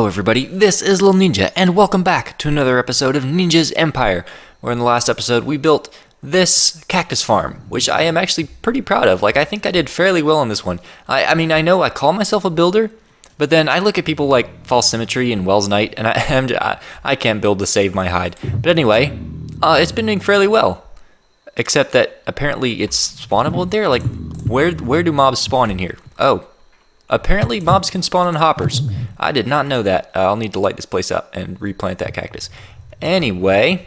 Hello everybody, this is Little Ninja, and welcome back to another episode of Ninja's Empire, where in the last episode we built this cactus farm, which I am actually pretty proud of. I think I did fairly well on this one. I mean, I know I call myself a builder, but then I look at people like False Symmetry and Wells Knight, and I can't build to save my hide. But anyway, it's been doing fairly well. Except that apparently it's spawnable there. Where do mobs spawn in here? Oh. Apparently mobs can spawn on hoppers. I did not know that. I'll need to light this place up and replant that cactus. Anyway,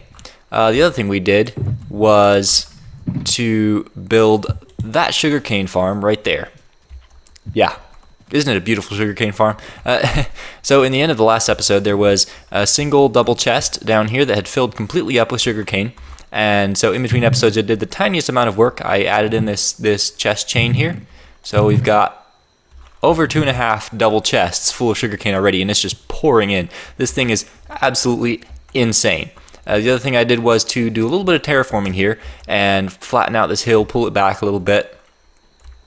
the other thing we did was to build that sugarcane farm right there. Yeah, isn't it a beautiful sugarcane farm? So in the end of the last episode, there was a single double chest down here that had filled completely up with sugarcane. And so in between episodes, I did the tiniest amount of work. I added in this chest chain here. So we've got over 2.5 double chests full of sugarcane already, and it's just pouring in. This thing is absolutely insane. The other thing I did was to do a little bit of terraforming here and flatten out this hill, pull it back a little bit.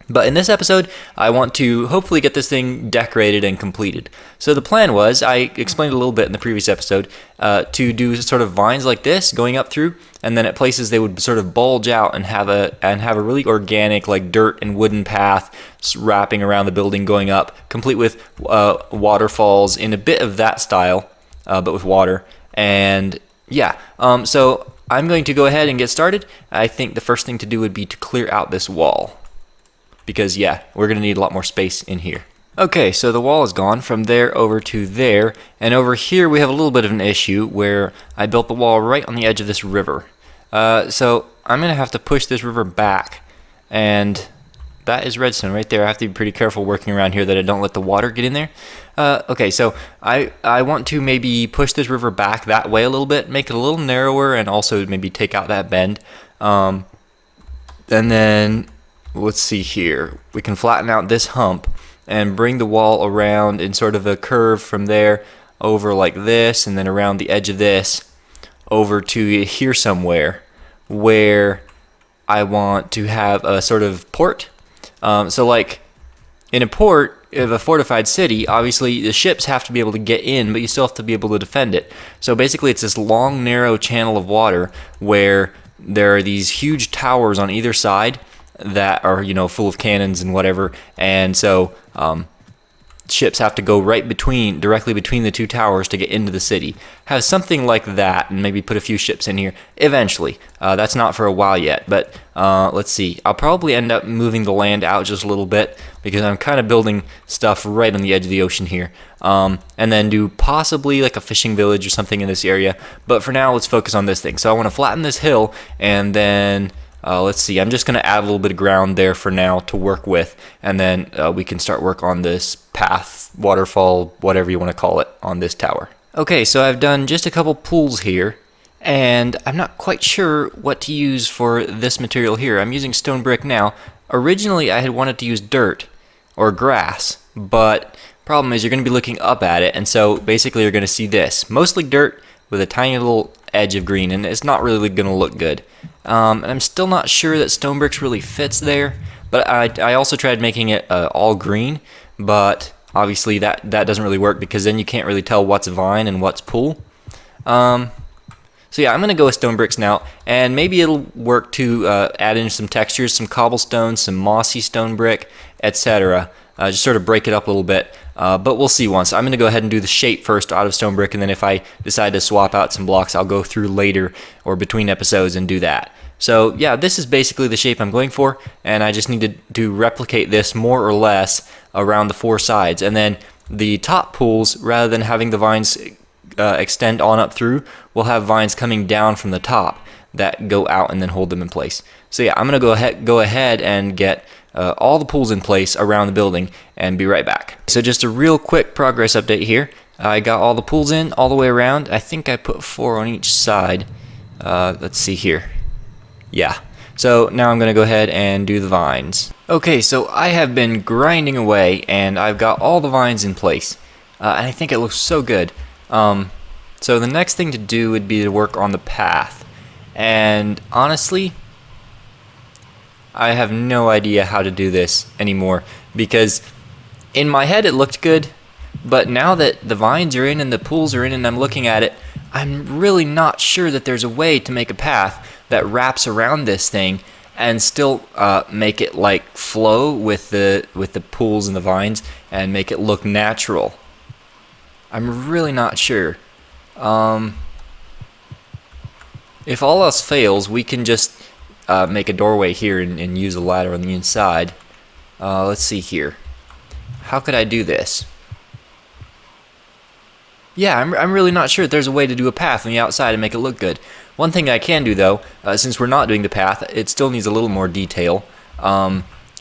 But in this episode, I want to hopefully get this thing decorated and completed. So the plan was, I explained a little bit in the previous episode, to do sort of vines like this going up through, and then at places they would sort of bulge out and have a really organic dirt and wooden path wrapping around the building going up, complete with waterfalls in a bit of that style, but with water. And yeah, so I'm going to go ahead and get started. I think the first thing to do would be to clear out this wall. Because, yeah, we're going to need a lot more space in here. Okay, so the wall is gone from there over to there. And over here we have a little bit of an issue where I built the wall right on the edge of this river. So I'm going to have to push this river back. And that is redstone right there. I have to be pretty careful working around here that I don't let the water get in there. Okay, so I want to maybe push this river back that way a little bit, make it a little narrower, and also maybe take out that bend. And then let's see here. We can flatten out this hump and bring the wall around in sort of a curve from there over like this, and then around the edge of this over to here somewhere where I want to have a sort of port. So like in a port of a fortified city, obviously the ships have to be able to get in, but you still have to be able to defend it. So basically it's this long narrow channel of water where there are these huge towers on either side that are, full of cannons and whatever, and so ships have to go directly between the two towers to get into the city. Have something like that, and maybe put a few ships in here eventually. That's not for a while yet, but let's see. I'll probably end up moving the land out just a little bit because I'm kind of building stuff right on the edge of the ocean here, and then do possibly like a fishing village or something in this area. But for now, let's focus on this thing. So I want to flatten this hill, and then let's see, I'm just going to add a little bit of ground there for now to work with, and then we can start work on this path, waterfall, whatever you want to call it, on this tower. Okay, so I've done just a couple pools here, and I'm not quite sure what to use for this material here. I'm using stone brick now. Originally, I had wanted to use dirt or grass, but problem is you're going to be looking up at it, and so basically you're going to see this. Mostly dirt with a tiny little edge of green, and it's not really going to look good. And I'm still not sure that stone bricks really fits there, but I also tried making it all green, but obviously that doesn't really work because then you can't really tell what's vine and what's pool. So yeah, I'm going to go with stone bricks now, and maybe it'll work to add in some textures, some cobblestone, some mossy stone brick, etc. Just sort of break it up a little bit. But we'll see once. I'm going to go ahead and do the shape first out of stone brick, and then if I decide to swap out some blocks, I'll go through later or between episodes and do that. So yeah, this is basically the shape I'm going for, and I just need to replicate this more or less around the four sides. And then the top pools, rather than having the vines extend on up through, we'll have vines coming down from the top that go out and then hold them in place. So yeah, I'm going to go ahead and get all the pools in place around the building and be right back. So just a real quick progress update here. I got all the pools in all the way around. I think I put 4 on each side. Let's see here. Yeah. So now I'm going to go ahead and do the vines. Okay, so I have been grinding away and I've got all the vines in place. And I think it looks so good. So the next thing to do would be to work on the path. And honestly, I have no idea how to do this anymore because in my head it looked good, But now that the vines are in and the pools are in and I'm looking at it, I'm really not sure that there's a way to make a path that wraps around this thing and still make it like flow with the pools and the vines and make it look natural. I'm really not sure. If all else fails, we can just make a doorway here and use a ladder on the inside. Let's see here. How could I do this? Yeah, I'm really not sure if there's a way to do a path on the outside and make it look good. One thing I can do though, since we're not doing the path, it still needs a little more detail,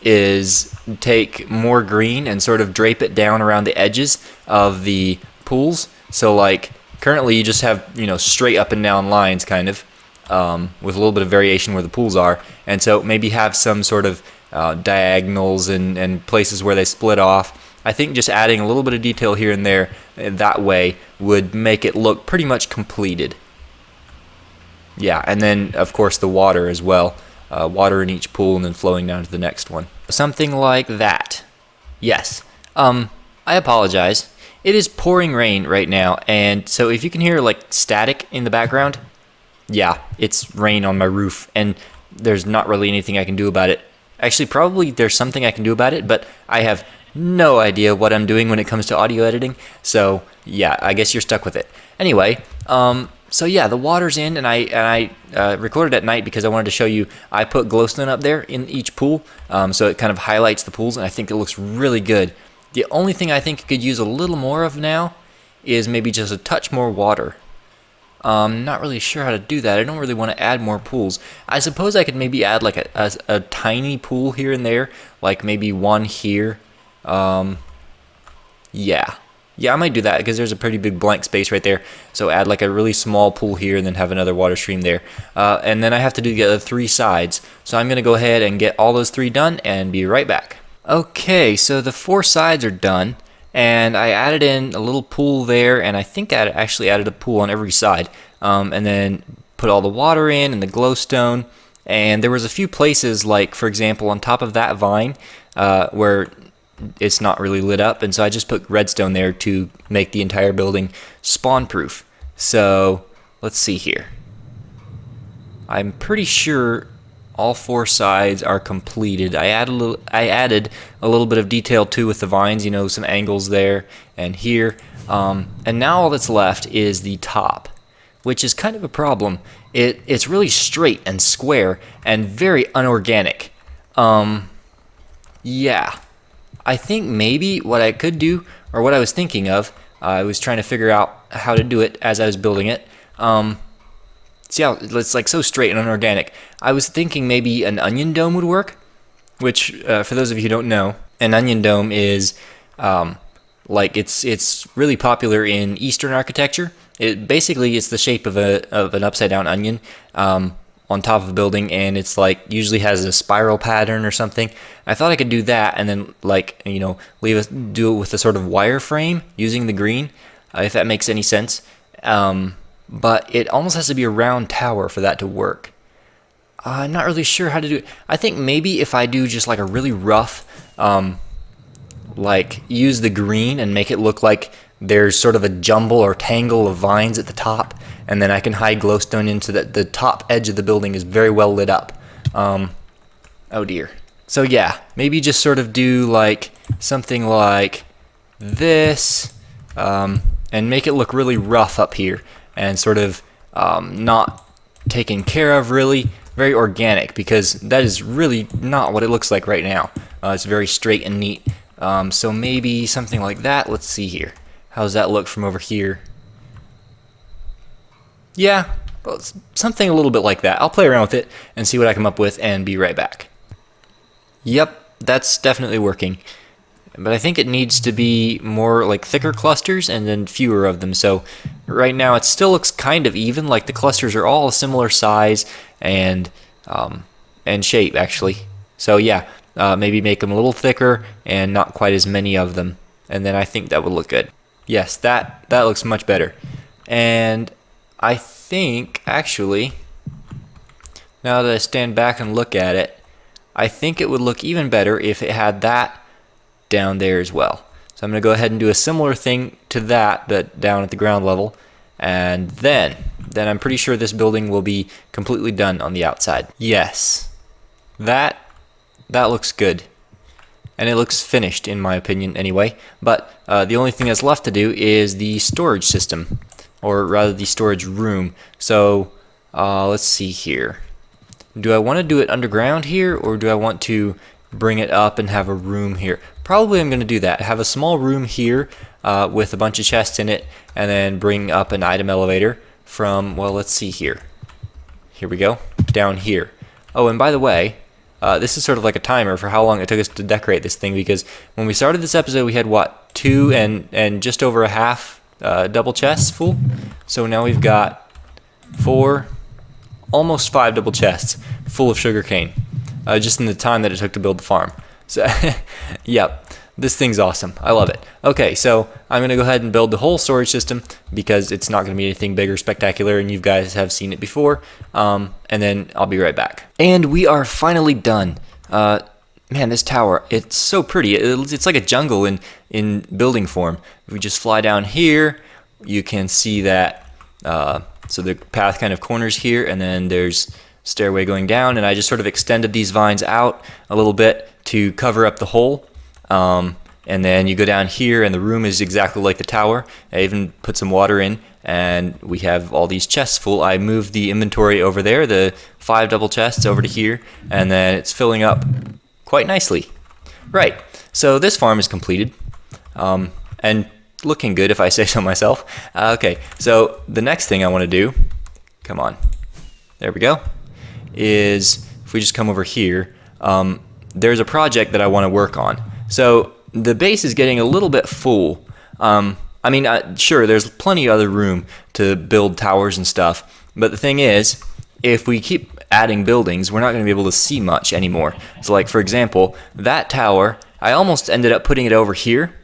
is take more green and sort of drape it down around the edges of the pools. So like currently you just have, you know, straight up and down lines kind of, with a little bit of variation where the pools are. And so maybe have some sort of diagonals and places where they split off. I think just adding a little bit of detail here and there that way would make it look pretty much completed. Yeah, and then of course the water as well. Water in each pool and then flowing down to the next one. Something like that. Yes. I apologize. It is pouring rain right now, and so if you can hear like static in the background, yeah, it's rain on my roof, and there's not really anything I can do about it. Actually, probably there's something I can do about it, but I have no idea what I'm doing when it comes to audio editing, so yeah, I guess you're stuck with it. Anyway, so yeah, the water's in, and I recorded at night because I wanted to show you. I put glowstone up there in each pool, so it kind of highlights the pools, and I think it looks really good. The only thing I think it could use a little more of now is maybe just a touch more water. Not really sure how to do that. I don't really want to add more pools. I suppose I could maybe add like a tiny pool here and there, like maybe one here. Yeah, I might do that because there's a pretty big blank space right there. So add like a really small pool here and then have another water stream there. And then I have to do the other 3 sides. So I'm going to go ahead and get all those 3 done and be right back. Okay, so the 4 sides are done. And I added in a little pool there, and I think I actually added a pool on every side. And then put all the water in and the glowstone. And there was a few places, like for example on top of that vine, where it's not really lit up, and so I just put redstone there to make the entire building spawn proof. So let's see here. I'm pretty sure all 4 sides are completed. I added a little bit of detail too with the vines, you know, some angles there and here. And now all that's left is the top, which is kind of a problem. It's really straight and square and very unorganic. Yeah. I think maybe what I could do, or what I was thinking of, I was trying to figure out how to do it as I was building it. See how it's like so straight and unorganic. I was thinking maybe an onion dome would work, which for those of you who don't know, an onion dome is like it's really popular in Eastern architecture. It basically it's the shape of an upside down onion on top of a building, and it's like usually has a spiral pattern or something. I thought I could do that and then like, you know, do it with a sort of wireframe using the green, if that makes any sense. But it almost has to be a round tower for that to work. I'm not really sure how to do it. I think maybe if I do just like a really rough, like use the green and make it look like there's sort of a jumble or tangle of vines at the top, and then I can hide glowstone into the top edge of the building is very well lit up. Oh dear. So yeah, maybe just sort of do like something like this, and make it look really rough up here and sort of not taken care of, really very organic, because that is really not what it looks like right now. It's very straight and neat. So maybe something like that. Let's see here. How does that look from over here? Yeah, well, something a little bit like that. I'll play around with it and see what I come up with and be right back. Yep, that's definitely working. But I think it needs to be more like thicker clusters and then fewer of them. So right now it still looks kind of even, like the clusters are all a similar size and shape actually. So yeah, maybe make them a little thicker and not quite as many of them. And then I think that would look good. Yes, that looks much better. And I think, actually, now that I stand back and look at it, I think it would look even better if it had that down there as well. So I'm going to go ahead and do a similar thing to that, but down at the ground level. And then I'm pretty sure this building will be completely done on the outside. Yes, that looks good. And it looks finished in my opinion anyway. But the only thing that's left to do is the storage system, or rather the storage room. So let's see here. Do I want to do it underground here, or do I want to bring it up and have a room here? Probably I'm going to do that. Have a small room here with a bunch of chests in it, and then bring up an item elevator from, well, let's see here. Here we go, down here. Oh, and by the way, this is sort of like a timer for how long it took us to decorate this thing, because when we started this episode we had what, 2 and just over a half double chests full. So now we've got 4, almost 5 double chests full of sugarcane, just in the time that it took to build the farm. So yep, this thing's awesome. I love it. Okay, so I'm gonna go ahead and build the whole storage system because it's not gonna be anything big or spectacular, and you guys have seen it before. And then I'll be right back. And we are finally done. Man, this tower, it's so pretty. It's like a jungle in building form. If we just fly down here, you can see that. So the path kind of corners here, and then there's stairway going down, and I just sort of extended these vines out a little bit to cover up the hole. And then you go down here, and the room is exactly like the tower. I even put some water in, and we have all these chests full. I moved the inventory over there, the 5 double chests over to here, and then it's filling up quite nicely. Right, so this farm is completed, and looking good if I say so myself. Okay, so the next thing I want to do, come on, there we go, is if we just come over here, there's a project that I want to work on. So the base is getting a little bit full. I mean, sure, there's plenty of other room to build towers and stuff, but the thing is, if we keep adding buildings, we're not going to be able to see much anymore. So like, for example, that tower, I almost ended up putting it over here,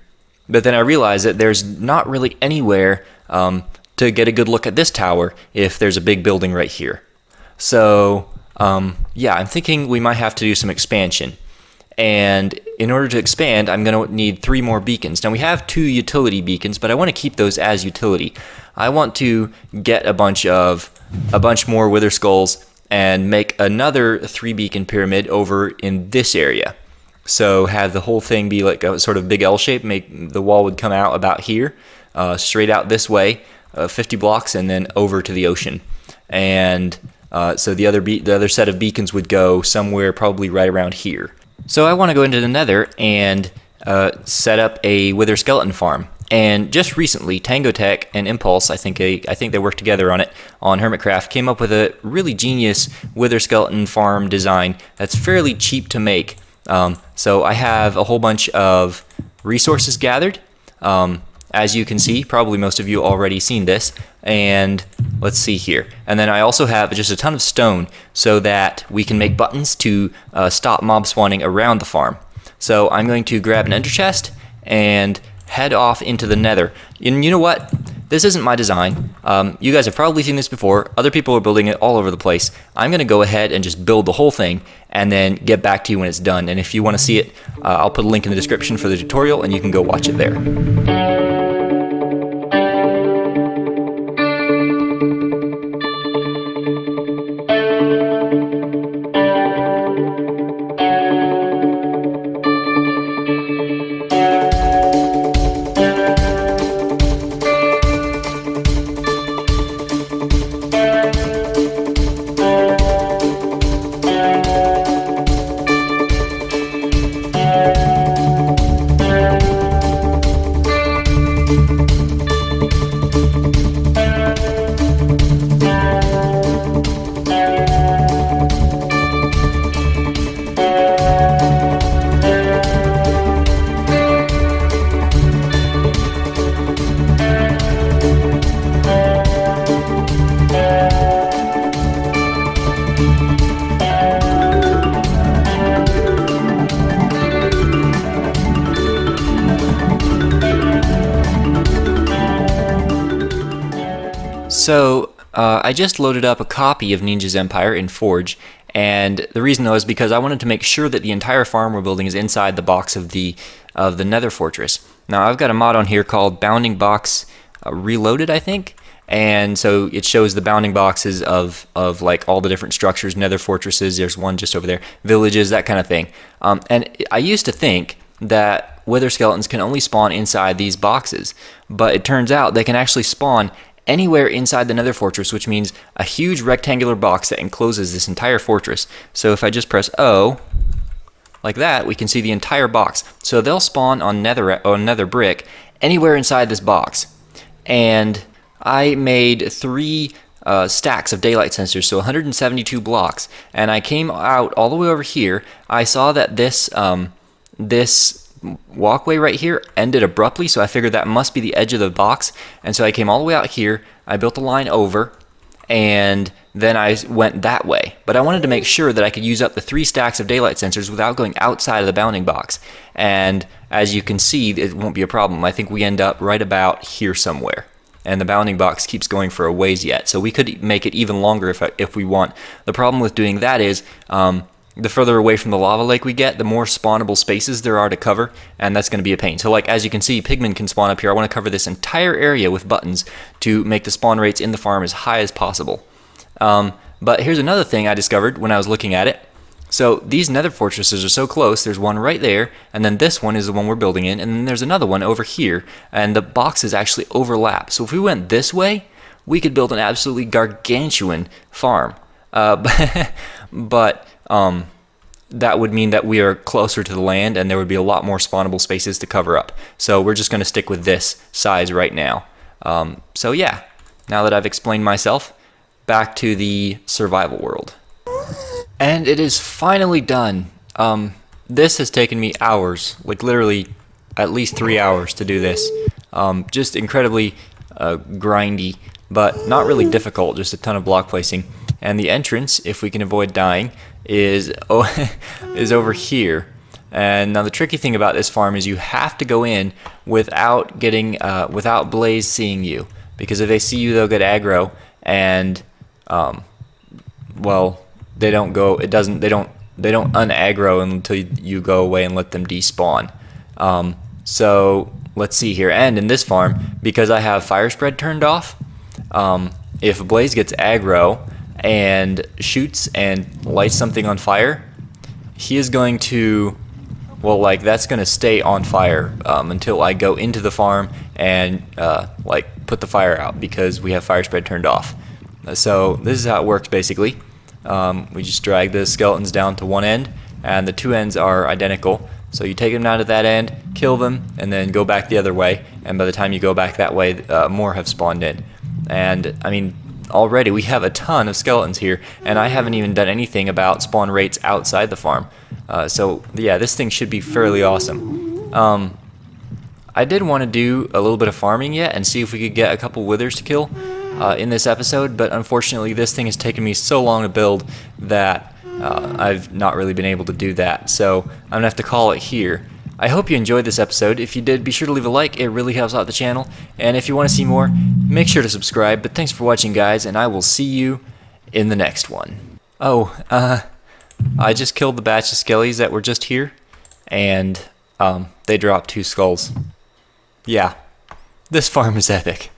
but then I realized that there's not really anywhere to get a good look at this tower if there's a big building right here. So yeah, I'm thinking we might have to do some expansion. And in order to expand, I'm going to need 3 more beacons. Now we have 2 utility beacons, but I want to keep those as utility. I want to get a bunch more wither skulls and make another 3 beacon pyramid over in this area. So have the whole thing be like a sort of big L shape. Make the wall would come out about here, straight out this way, 50 blocks, and then over to the ocean. And so the other set of beacons would go somewhere probably right around here. So I want to go into the nether and set up a wither skeleton farm. And just recently, Tango Tech and Impulse, I think they worked together on it, on Hermitcraft, came up with a really genius wither skeleton farm design that's fairly cheap to make. So I have a whole bunch of resources gathered. As you can see, probably most of you already seen this. And let's see here. And then I also have just a ton of stone so that we can make buttons to stop mob spawning around the farm. So I'm going to grab an ender chest and head off into the nether. And you know what? This isn't my design. You guys have probably seen this before. Other people are building it all over the place. I'm going to go ahead and just build the whole thing and then get back to you when it's done. And if you want to see it, I'll put a link in the description for the tutorial and you can go watch it there. So I just loaded up a copy of Neenja's Empire in Forge, and the reason though is because I wanted to make sure that the entire farm we're building is inside the box of the Nether Fortress. Now I've got a mod on here called Bounding Box Reloaded, I think. And so it shows the bounding boxes of like all the different structures, nether fortresses, there's one just over there, villages, that kind of thing. And I used to think that wither skeletons can only spawn inside these boxes, but it turns out they can actually spawn anywhere inside the nether fortress, which means a huge rectangular box that encloses this entire fortress. So if I just press O, like that, we can see the entire box. So they'll spawn on nether brick anywhere inside this box. And I made 3 stacks of daylight sensors, so 172 blocks, and I came out all the way over here. I saw that this walkway right here ended abruptly, so I figured that must be the edge of the box, and so I came all the way out here. I built a line over, and then I went that way. But I wanted to make sure that I could use up the 3 stacks of daylight sensors without going outside of the bounding box, and as you can see, it won't be a problem. I think we end up right about here somewhere. And the bounding box keeps going for a ways yet, so we could make it even longer if we want. The problem with doing that is the further away from the lava lake we get, the more spawnable spaces there are to cover, and that's going to be a pain. So like as you can see, pigmen can spawn up here. I want to cover this entire area with buttons to make the spawn rates in the farm as high as possible. But here's another thing I discovered when I was looking at it. So these nether fortresses are so close. There's one right there, and then this one is the one we're building in, and then there's another one over here, and the boxes actually overlap. So if we went this way, we could build an absolutely gargantuan farm. But that would mean that we are closer to the land, and there would be a lot more spawnable spaces to cover up. So we're just going to stick with this size right now. So yeah, now that I've explained myself, back to the survival world. And it is finally done. This has taken me hours, like literally at least 3 hours to do this. Just incredibly grindy, but not really difficult, just a ton of block placing. And the entrance, if we can avoid dying, is over here. And now the tricky thing about this farm is you have to go in without without Blaze seeing you, because if they see you, they'll get aggro, and well, they don't unaggro until you go away and let them despawn. So let's see here. And in this farm, because I have fire spread turned off, if Blaze gets aggro and shoots and lights something on fire, he is going to, well, like that's going to stay on fire until I go into the farm and like put the fire out, because we have fire spread turned off. So this is how it works basically. We just drag the skeletons down to one end, and the 2 ends are identical. So you take them down to that end, kill them, and then go back the other way. And by the time you go back that way, more have spawned in. And I mean, already we have a ton of skeletons here, and I haven't even done anything about spawn rates outside the farm. So yeah, this thing should be fairly awesome. I did want to do a little bit of farming yet and see if we could get a couple withers to kill in this episode, but unfortunately this thing has taken me so long to build that I've not really been able to do that. So I'm gonna have to call it here. I hope you enjoyed this episode. If you did, be sure to leave a like. It really helps out the channel. And if you want to see more, make sure to subscribe. But thanks for watching, guys, and I will see you in the next one. Oh, I just killed the batch of skellies that were just here, and they dropped 2 skulls. Yeah, this farm is epic.